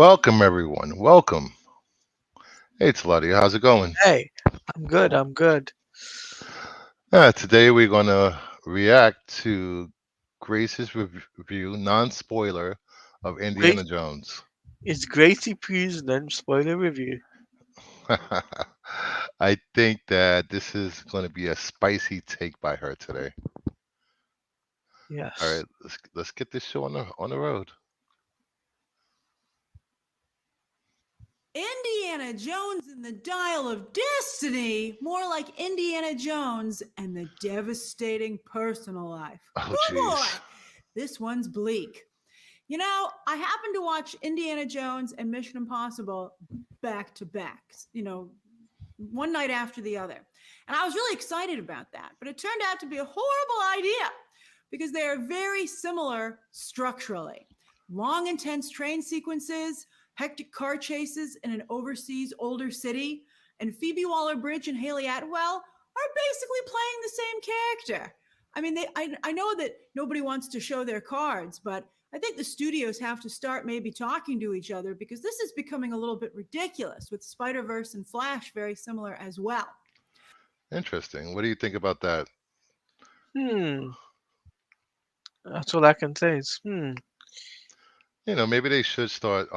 Welcome, everyone. Welcome. Hey, it's Lottie. How's it going? Hey, I'm good. I'm good. Today we're going to react to Grace's review, non spoiler, of Great. Indiana Jones. It's Gracie P's then spoiler review. I think that this is going to be a spicy take by her today. All Yes. right, let's get this show on the road. Indiana Jones and the Dial of Destiny, more like Indiana Jones and the devastating personal life. Oh, Oh boy, jeez. this one's bleak. I happened to watch Indiana Jones and Mission Impossible back to back, one night after the other. And I was really excited about that, but it turned out to be a horrible idea because they are very similar structurally. Long, intense train sequences, hectic car chases in an overseas older city, and Phoebe Waller Bridge and Haley Atwell are basically playing the same character. I mean, I know that nobody wants to show their cards, but I think the studios have to start maybe talking to each other because this is becoming a little bit ridiculous with Spider Verse and Flash very similar as well. Interesting. What do you think about that? Hmm. That's all I can say is Maybe they should start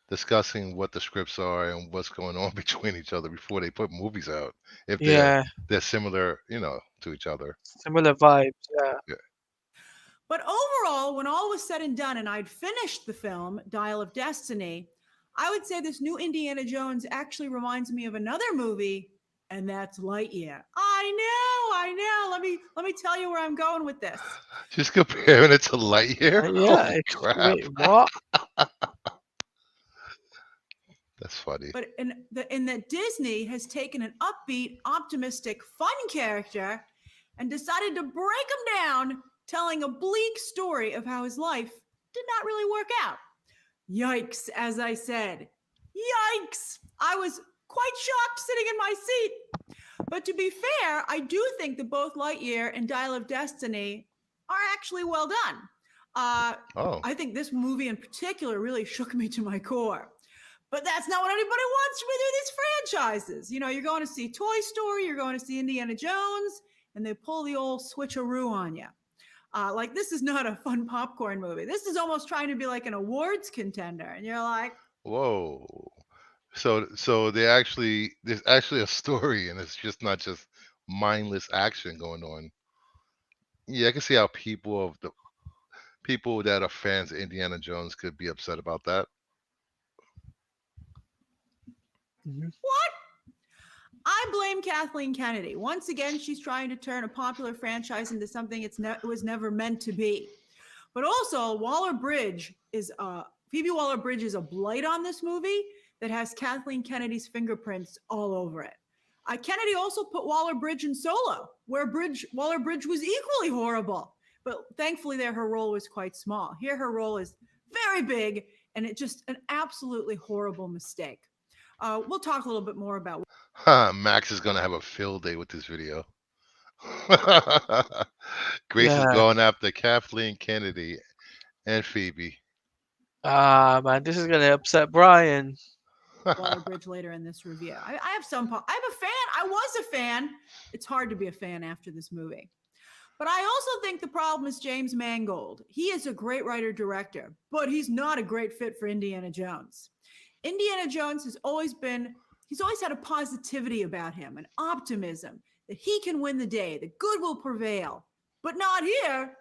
discussing what the scripts are and what's going on between each other before they put movies out. If Yeah, they're similar, to each other. similar vibes. Yeah. Yeah. But overall, when all was said and done and I'd finished the film, Dial of Destiny, I would say this new Indiana Jones actually reminds me of another movie, and that's Lightyear. I know. Let me tell you where I'm going with this. Just comparing it to Lightyear. Yeah. Holy crap, Wait, what? that's funny. But in that Disney has taken an upbeat, optimistic, fun character and decided to break him down, telling a bleak story of how his life did not really work out. Yikes, as I said. Yikes! I was quite shocked sitting in my seat. But to be fair, I do think that both Lightyear and Dial of Destiny are actually well done. Oh, I think this movie in particular really shook me to my core. But that's not what anybody wants from either of these franchises. You're going to see Toy Story, you're going to see Indiana Jones, and they pull the old switcheroo on you. Like, this is not a fun popcorn movie. This is almost trying to be like an awards contender. And you're like, whoa. So there's actually a story, and it's just not just mindless action going on. Yeah, I can see how people that are fans of Indiana Jones could be upset about that. Mhm. what? I blame Kathleen Kennedy. Once again, she's trying to turn a popular franchise into something it was never meant to be. But also, Phoebe Waller Bridge is a blight on this movie that has Kathleen Kennedy's fingerprints all over it. Kennedy also put Waller Bridge in Solo, where Waller Bridge was equally horrible. But thankfully, there her role was quite small. Here, her role is very big, and it's just an absolutely horrible mistake. We'll talk a little bit more about. Max is gonna have a field day with this video. Grace is Yeah. going after Kathleen Kennedy and Phoebe. Ah, man, this is gonna upset Brian. Waller Bridge later in this review. I have I have a fan. I was a fan. It's hard to be a fan after this movie. But I also think the problem is James Mangold. He is a great writer director, but he's not a great fit for Indiana Jones. Indiana Jones he's always had a positivity about him, an optimism that he can win the day, that good will prevail. But not here.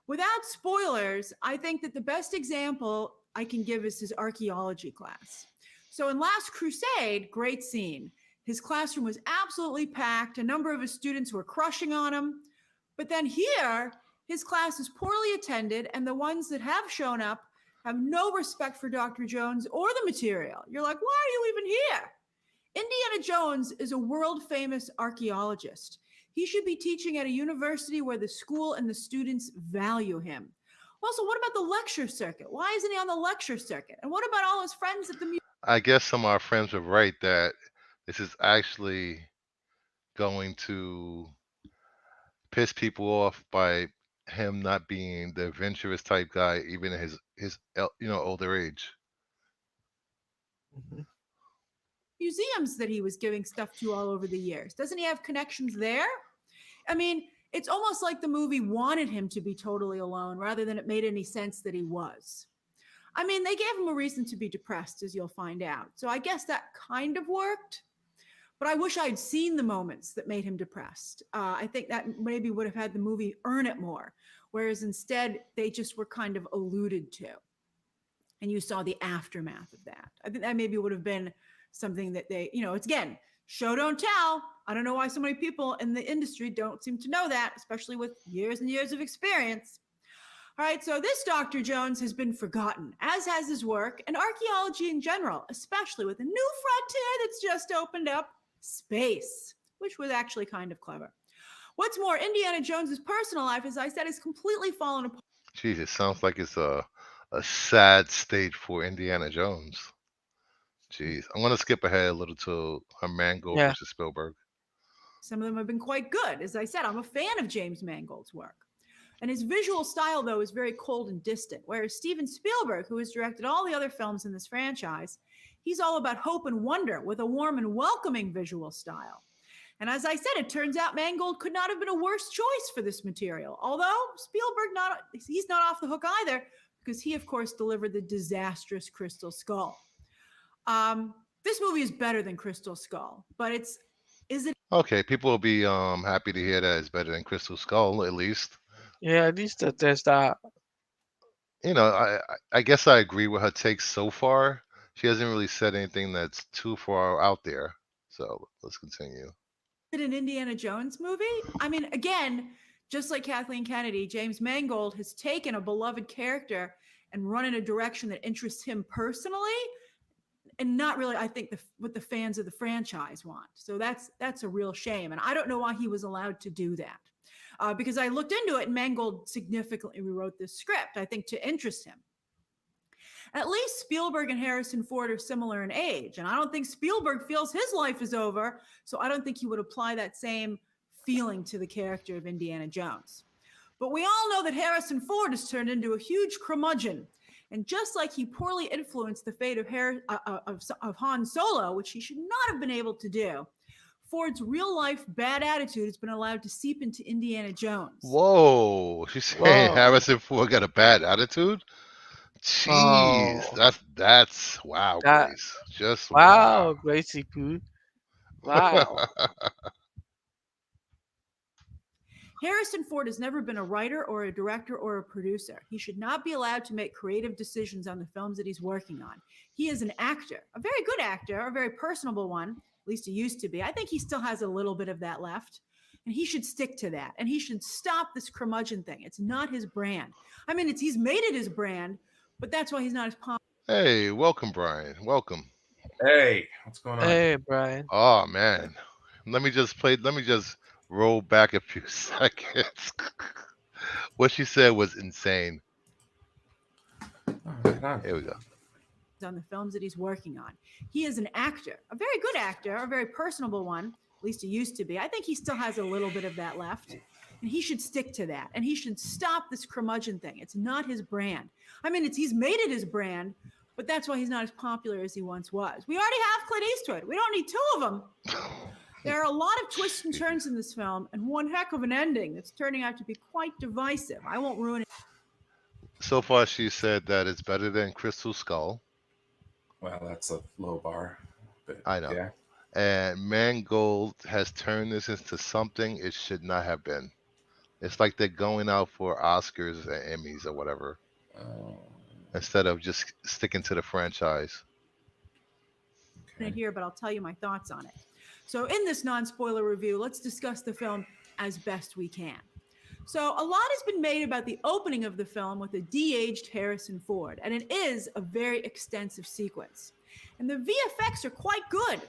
Without spoilers, I think that the best example I can give is his archaeology class. So in Last Crusade, great scene. His classroom was absolutely packed. A number of his students were crushing on him. But then here, his class is poorly attended, and the ones that have shown up have no respect for Dr. Jones or the material. You're like, why are you even here? Indiana Jones is a world famous archaeologist. He should be teaching at a university where the school and the students value him. Also, what about the lecture circuit? Why isn't he on the lecture circuit? And what about all his friends at the museum? I guess some of our friends were right that this is actually going to piss people off by him not being the adventurous type guy, even in his older age. Mhm. museums that he was giving stuff to all over the years. Doesn't he have connections there? I mean, it's almost like the movie wanted him to be totally alone rather than it made any sense that he was. I mean, they gave him a reason to be depressed, as you'll find out. So I guess that kind of worked. But I wish I'd seen the moments that made him depressed. I think that maybe would have had the movie earn it more, whereas instead they just were kind of alluded to, and you saw the aftermath of that. I think that maybe would have been something that they, it's again, show don't tell. I don't know why so many people in the industry don't seem to know that, especially with years and years of experience. All right, so this Dr. Jones has been forgotten, as has his work and archaeology in general, especially with a new frontier that's just opened up, space, which was actually kind of clever. What's more, Indiana Jones's personal life, as I said, is completely fallen apart. Jeez, it sounds like it's a sad state for Indiana Jones. Jeez, I'm gonna skip ahead a little to her Mango Yeah. versus Spielberg. Some of them have been quite good. As I said, I'm a fan of James Mangold's work. And his visual style, though, is very cold and distant. Whereas Steven Spielberg, who has directed all the other films in this franchise, he's all about hope and wonder with a warm and welcoming visual style. And as I said, it turns out Mangold could not have been a worse choice for this material. Although he's not off the hook either, because he, of course, delivered the disastrous Crystal Skull. This movie is better than Crystal Skull, but is it Okay, people will be happy to hear that it's better than Crystal Skull at least. Yeah, at least that there's that. I guess I agree with her takes so far. She hasn't really said anything that's too far out there. So let's continue. an Indiana Jones movie? I mean, again, just like Kathleen Kennedy, James Mangold has taken a beloved character and run in a direction that interests him personally, and not really, I think, what the fans of the franchise want. So that's a real shame, and I don't know why he was allowed to do that. Because I looked into it, and Mangold significantly rewrote this script, I think, to interest him. At least Spielberg and Harrison Ford are similar in age, and I don't think Spielberg feels his life is over, so I don't think he would apply that same feeling to the character of Indiana Jones. But we all know that Harrison Ford has turned into a huge curmudgeon. And just like he poorly influenced the fate of Han Solo, which he should not have been able to do, Ford's real life bad attitude has been allowed to seep into Indiana Jones. Whoa, she's saying Whoa. Harrison Ford got a bad attitude? Jeez, Oh, that's wow, that. Grace. Just wow. Wow, Gracie Poo. Wow. Harrison Ford has never been a writer or a director or a producer. He should not be allowed to make creative decisions on the films that he's working on. He is an actor, a very good actor, a very personable one. At least he used to be. I think he still has a little bit of that left. And he should stick to that. And he should stop this curmudgeon thing. It's not his brand. I mean, he's made it his brand, but that's why he's not as popular. Hey, welcome, Brian. Welcome. Hey, what's going on? Hey, Brian. Oh man. Let me just roll back a few seconds. What she said was insane. Right on. Here we go. On the films that he's working on. He is an actor, a very good actor, a very personable one. At least he used to be. I think he still has a little bit of that left. And he should stick to that. And he should stop this curmudgeon thing. It's not his brand. I mean, he's made it his brand, but that's why he's not as popular as he once was. We already have Clint Eastwood. We don't need two of them. There are a lot of twists and turns in this film, and one heck of an ending that's turning out to be quite divisive. I won't ruin it. So far, she said that it's better than Crystal Skull. Well, that's a low bar. But I know. yeah. And Mangold has turned this into something it should not have been. It's like they're going out for Oscars and Emmys or whatever, instead of just sticking to the franchise. Okay. Here, but I'll tell you my thoughts on it. So, in this non-spoiler review, let's discuss the film as best we can. So, a lot has been made about the opening of the film with a de-aged Harrison Ford, and it is a very extensive sequence. And the VFX are quite good,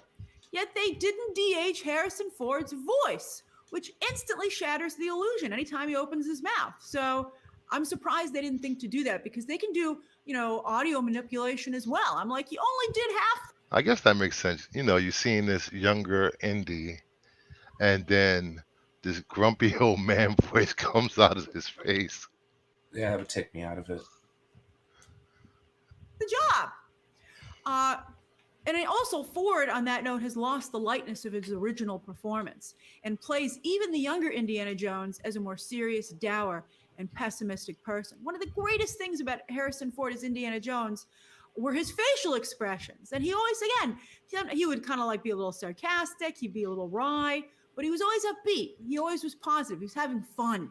yet they didn't de-age Harrison Ford's voice, which instantly shatters the illusion anytime he opens his mouth. So, I'm surprised they didn't think to do that, because they can do, audio manipulation as well. I'm like, you only did half. I guess that makes sense. You're seeing this younger Indy, and then this grumpy old man voice comes out of his face. Yeah, that would take me out of it. The job. And also, Ford, on that note, has lost the lightness of his original performance and plays even the younger Indiana Jones as a more serious, dour, and pessimistic person. One of the greatest things about Harrison Ford as Indiana Jones were his facial expressions. And he always, again, he would kind of like be a little sarcastic, he'd be a little wry, but he was always upbeat. He always was positive. He was having fun.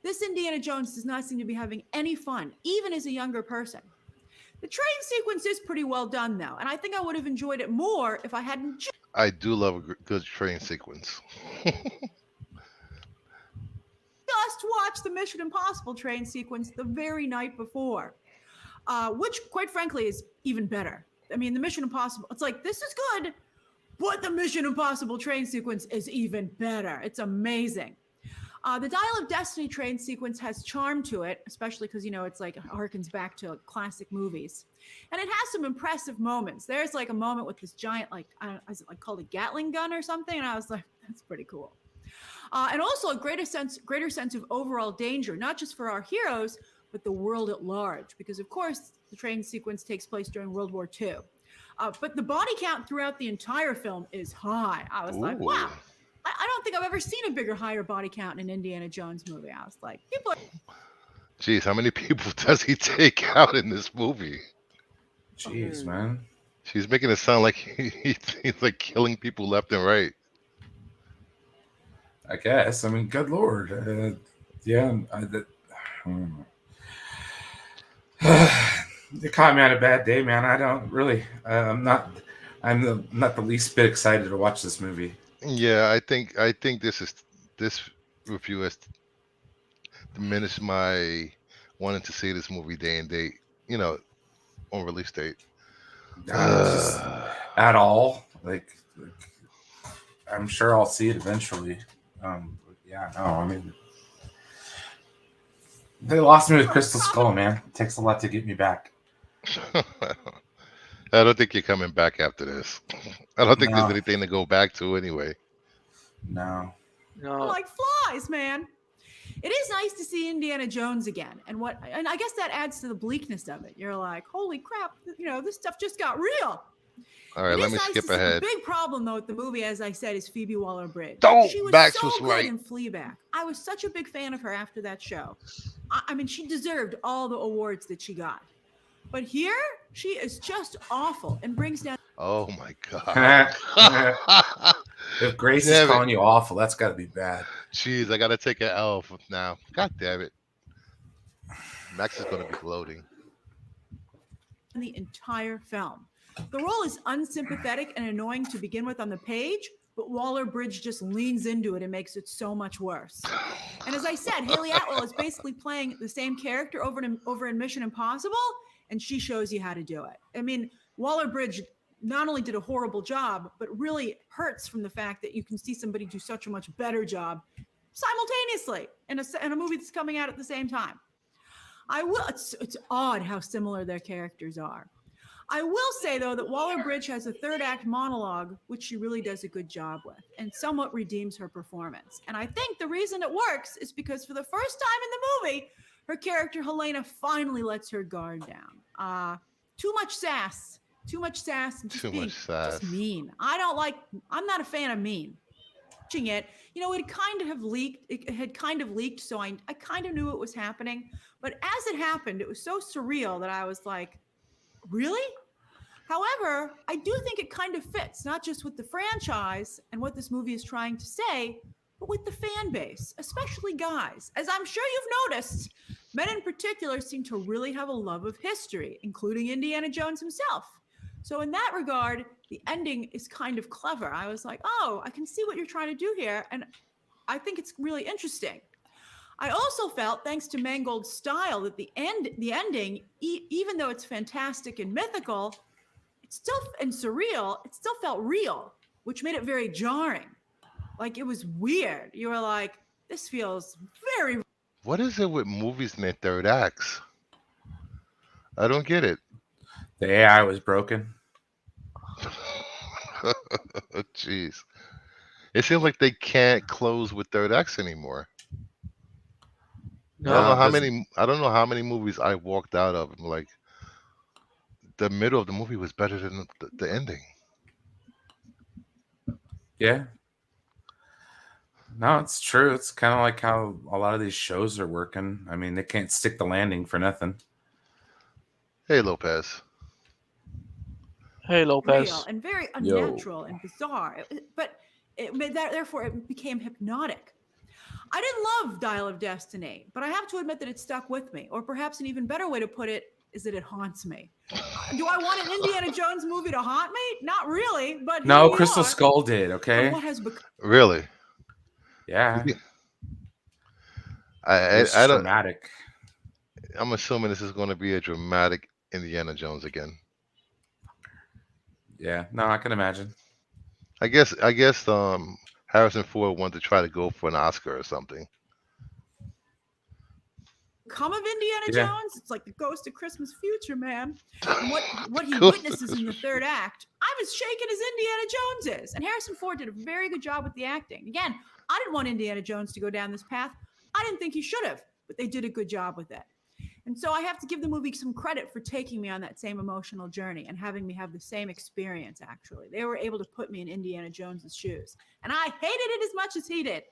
This Indiana Jones does not seem to be having any fun, even as a younger person. The train sequence is pretty well done, though, and I think I would have enjoyed it more if I hadn't I do love a good train sequence. just watched the Mission Impossible train sequence the very night before, which, quite frankly, is even better. I mean, the Mission Impossible, it's like, this is good, but the Mission Impossible train sequence is even better. It's amazing. The Dial of Destiny train sequence has charm to it, especially because, it's like harkens back to classic movies. And it has some impressive moments. There's like a moment with this giant, like, I don't know, is it like called a Gatling gun or something? And I was like, that's pretty cool. And also a greater sense of overall danger, not just for our heroes, but the world at large. Because, of course, the train sequence takes place during World War II. But the body count throughout the entire film is high. I was like, wow. I don't think I've ever seen a bigger, higher body count in an Indiana Jones movie. I was like, people are... Jeez, how many people does he take out in this movie? Jeez, man. She's making it sound like he's like killing people left and right. I guess. I mean, good lord. Yeah, it caught me on a bad day, man. I don't really. I'm not the least bit excited to watch this movie. Yeah, I think this review has diminished my wanting to see this movie day and date, on release date. Just at all. Like, I'm sure I'll see it eventually. Yeah, no, I mean, they lost me with Crystal Skull, man. It takes a lot to get me back. I don't think you're coming back after this. I don't think there's anything to go back to anyway. No. Like flies, man. It is nice to see Indiana Jones again. And I guess that adds to the bleakness of it. You're like, holy crap, this stuff just got real. All right, let me skip ahead. The big problem, though, with the movie, as I said, is Phoebe Waller-Bridge. She was Max so was good right. in Fleabag. I was such a big fan of her after that show. I mean, she deserved all the awards that she got. But here, she is just awful and brings down... Oh, my God. If Grace is calling you awful, that's got to be bad. Jeez, I got to take an L now. God damn it. Max is going to be gloating. The entire film. The role is unsympathetic and annoying to begin with on the page, but Waller-Bridge just leans into it and makes it so much worse. And as I said, Haley Atwell is basically playing the same character over in Mission Impossible, and she shows you how to do it. I mean, Waller-Bridge not only did a horrible job, but really hurts from the fact that you can see somebody do such a much better job simultaneously in a movie that's coming out at the same time. It's odd how similar their characters are. I will say, though, that Waller-Bridge has a third act monologue, which she really does a good job with and somewhat redeems her performance. And I think the reason it works is because for the first time in the movie, her character, Helena, finally lets her guard down. Too much sass and just mean. I'm not a fan of mean. Watching it, it had kind of leaked, so I kind of knew it was happening. But as it happened, it was so surreal that I was like, really? However, I do think it kind of fits, not just with the franchise and what this movie is trying to say, but with the fan base, especially guys. As I'm sure you've noticed, men in particular seem to really have a love of history, including Indiana Jones himself. So in that regard, the ending is kind of clever. I was like, oh, I can see what you're trying to do here. And I think it's really interesting. I also felt, thanks to Mangold's style, that the ending, even though it's fantastic and mythical, and surreal, it still felt real, which made it very jarring. Like, it was weird. You were like, this feels very... What is it with movies in their third acts? I don't get it. The AI was broken. Jeez. It seems like they can't close with third acts anymore. No, I don't know how many movies I walked out of and like, the middle of the movie was better than the ending. Yeah. No, it's true. It's kind of like how a lot of these shows are working. I mean, they can't stick the landing for nothing. Hey, Lopez. Hey, real Lopez. and very Yo. unnatural and bizarre. But therefore, it became hypnotic. I didn't love Dial of Destiny, but I have to admit that it stuck with me. Or perhaps an even better way to put it is that it haunts me. Do I want an Indiana Jones movie to haunt me? Not really, but No, here we Crystal are Skull did. on Okay. what has become. Really? Yeah. It I was don't. dramatic. I'm assuming this is going to be a dramatic Indiana Jones again. Yeah. No, I can imagine. I guess Harrison Ford wanted to try to go for an Oscar or something. Come of Indiana Yeah. Jones, it's like the ghost of Christmas future, man. And what he Ghost of witnesses in the Christmas third act, I'm as shaken as Indiana Jones is. And Harrison Ford did a very good job with the acting. Again, I didn't want Indiana Jones to go down this path. I didn't think he should have, but they did a good job with it. And so I have to give the movie some credit for taking me on that same emotional journey and having me have the same experience, actually. They were able to put me in Indiana Jones's shoes. And I hated it as much as he did.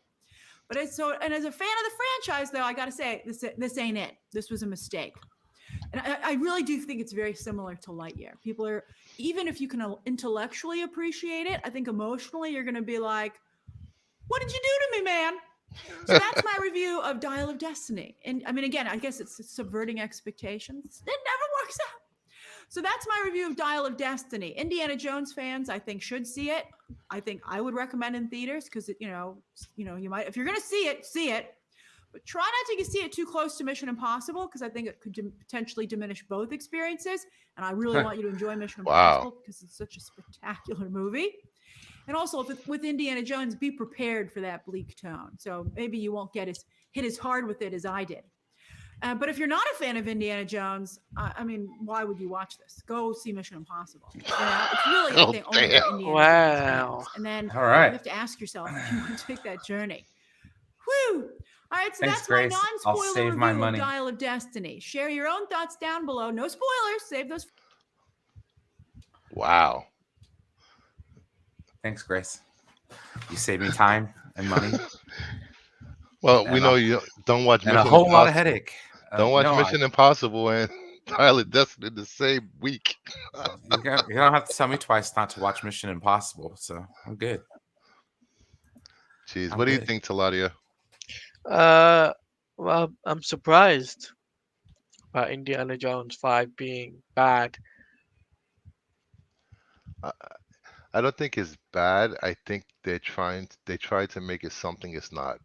But as a fan of the franchise, though, I got to say, this ain't it. This was a mistake. And I really do think it's very similar to Lightyear. People are, even if you can intellectually appreciate it, I think emotionally you're going to be like, what did you do to me, man? So that's my review of Dial of Destiny. And I mean, again, I guess it's subverting expectations. It never works out. So that's my review of Dial of Destiny. Indiana Jones fans, I think, should see it. I think I would recommend in theaters because, you might, if you're going to see it, but try not to see it too close to Mission Impossible because I think it could potentially diminish both experiences. And I really want you to enjoy Mission Impossible because it's such a spectacular movie. And also with Indiana Jones, be prepared for that bleak tone. So maybe you won't get hit as hard with it as I did. But if you're not a fan of Indiana Jones, I mean, why would you watch this? Go see Mission Impossible. It's really, I think, only for Indiana Jones fans. And then All right. you have to ask yourself if you want to take that journey. Woo! All right, so Thanks, that's Grace. my I'll non-spoiler save review my of money. Dial of Destiny. Share your own thoughts down below. No spoilers. Save those. Wow. Thanks, Grace. You saved me time and money. Well, we know you don't watch and Mission a whole Impossible. lot of headache. Don't watch Mission Impossible and Dial of Destiny the same week. You don't have to tell me twice not to watch Mission Impossible, so I'm good. Jeez, what do you think, Taladia? Well, I'm surprised about Indiana Jones 5 being bad. I don't think it's bad. I think they tried to make it something it's not.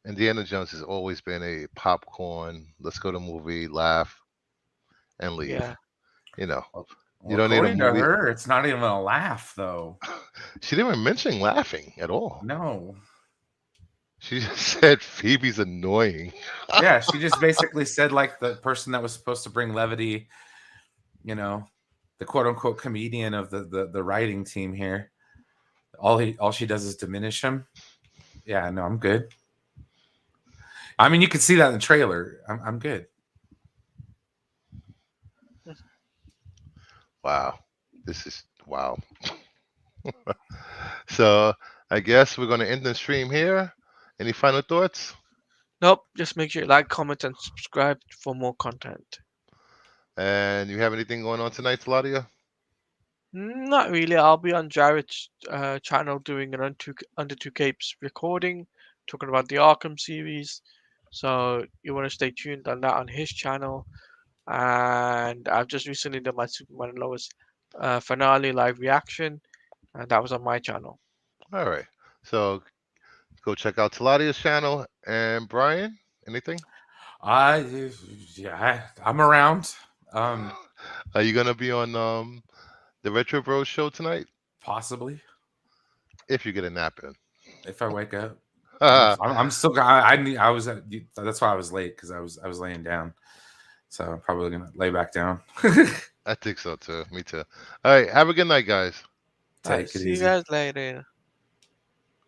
Indiana Jones has always been a popcorn, let's go to movie, laugh, and leave. Yeah. You know. Well, you don't need a movie. To her, it's not even a laugh, though. She didn't even mention laughing at all. No. She just said Phoebe's annoying. Yeah, she just basically said like the person that was supposed to bring levity, the quote unquote comedian of the writing team here. All she does is diminish him. Yeah, no, I'm good. I mean, you can see that in the trailer. I'm good. Wow. This is wow. So I guess we're gonna end the stream here. Any final thoughts? Nope. Just make sure you like, comment, and subscribe for more content. And you have anything going on tonight, Taladia? Not really. I'll be on Jared's channel doing an Under Two Capes recording, talking about the Arkham series. So you want to stay tuned on that on his channel. And I've just recently done my Superman and Lois finale live reaction, and that was on my channel. All right. So go check out Taladia's channel. And Brian, anything? Yeah, I'm around. Are you gonna be on the Retro Bros show tonight? Possibly. If you get a nap in. If I wake up. I'm still. I was. That's why I was late because I was laying down. So I'm probably gonna lay back down. I think so too. Me too. All right. Have a good night, guys. Take it See easy. you guys later.